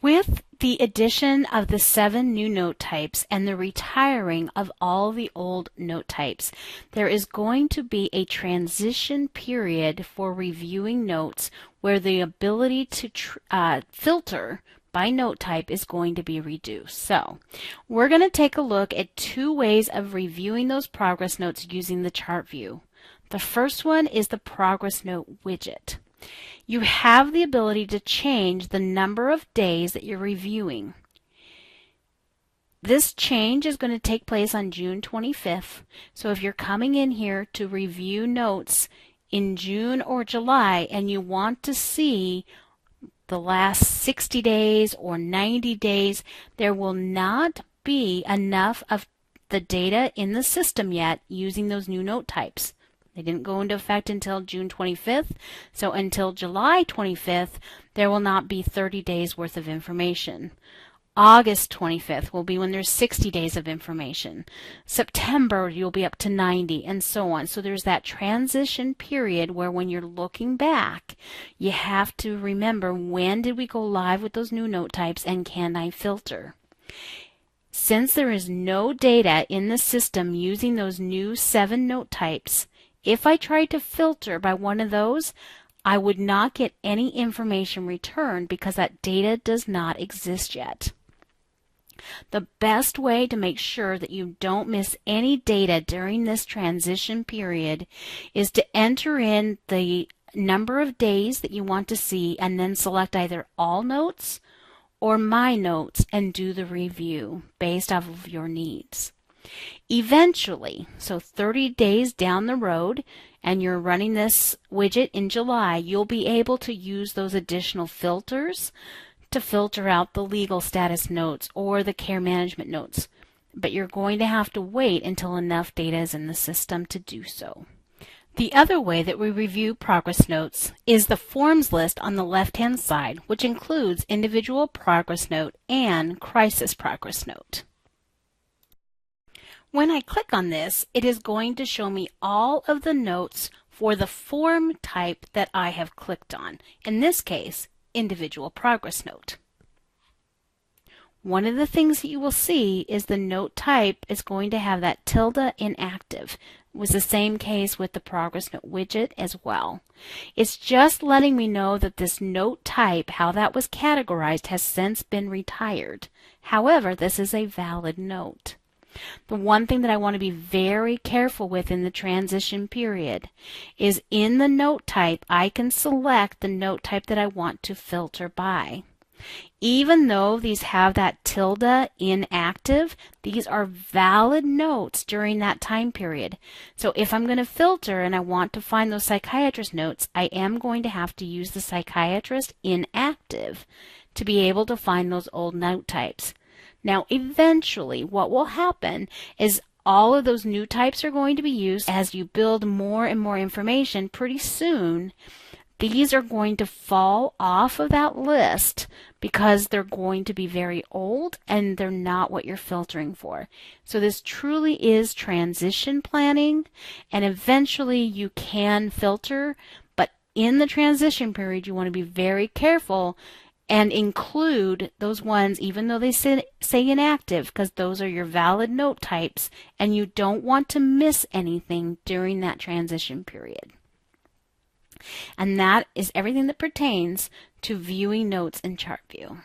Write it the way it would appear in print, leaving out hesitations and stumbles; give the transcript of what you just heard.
With the addition of the 7 new note types and the retiring of all the old note types, there is going to be a transition period for reviewing notes where the ability to filter by note type is going to be reduced. So we're going to take a look at 2 ways of reviewing those progress notes using the chart view. The first one is the progress note widget. You have the ability to change the number of days that you're reviewing. This change is going to take place on June 25th. So if you're coming in here to review notes in June or July and you want to see the last 60 days or 90 days, there will not be enough of the data in the system yet using those new note types. They didn't go into effect until June 25th, so until July 25th, there will not be 30 days worth of information. August 25th will be when there's 60 days of information. September, you'll be up to 90, and so on. So there's that transition period where when you're looking back, you have to remember, when did we go live with those new note types, and can I filter? Since there is no data in the system using those new 7 note types, if I tried to filter by one of those, I would not get any information returned because that data does not exist yet. The best way to make sure that you don't miss any data during this transition period is to enter in the number of days that you want to see and then select either all notes or my notes and do the review based off of your needs. Eventually, so 30 days down the road, and you're running this widget in July, you'll be able to use those additional filters to filter out the legal status notes or the care management notes. But you're going to have to wait until enough data is in the system to do so. The other way that we review progress notes is the forms list on the left-hand side, which includes individual progress note and crisis progress note. When I click on this, it is going to show me all of the notes for the form type that I have clicked on. In this case, individual progress note. One of the things that you will see is the note type is going to have that tilde inactive. It was the same case with the progress note widget as well. It's just letting me know that this note type, how that was categorized, has since been retired. However, this is a valid note. The one thing that I want to be very careful with in the transition period is in the note type, I can select the note type that I want to filter by. Even though these have that tilde inactive, these are valid notes during that time period. So if I'm going to filter and I want to find those psychiatrist notes, I am going to have to use the psychiatrist inactive to be able to find those old note types. Now, eventually, what will happen is all of those new types are going to be used as you build more and more information. Pretty soon, these are going to fall off of that list because they're going to be very old and they're not what you're filtering for. So this truly is transition planning, and eventually you can filter, but in the transition period, you want to be very careful and include those ones even though they say inactive, because those are your valid note types and you don't want to miss anything during that transition period. And that is everything that pertains to viewing notes in ChartView.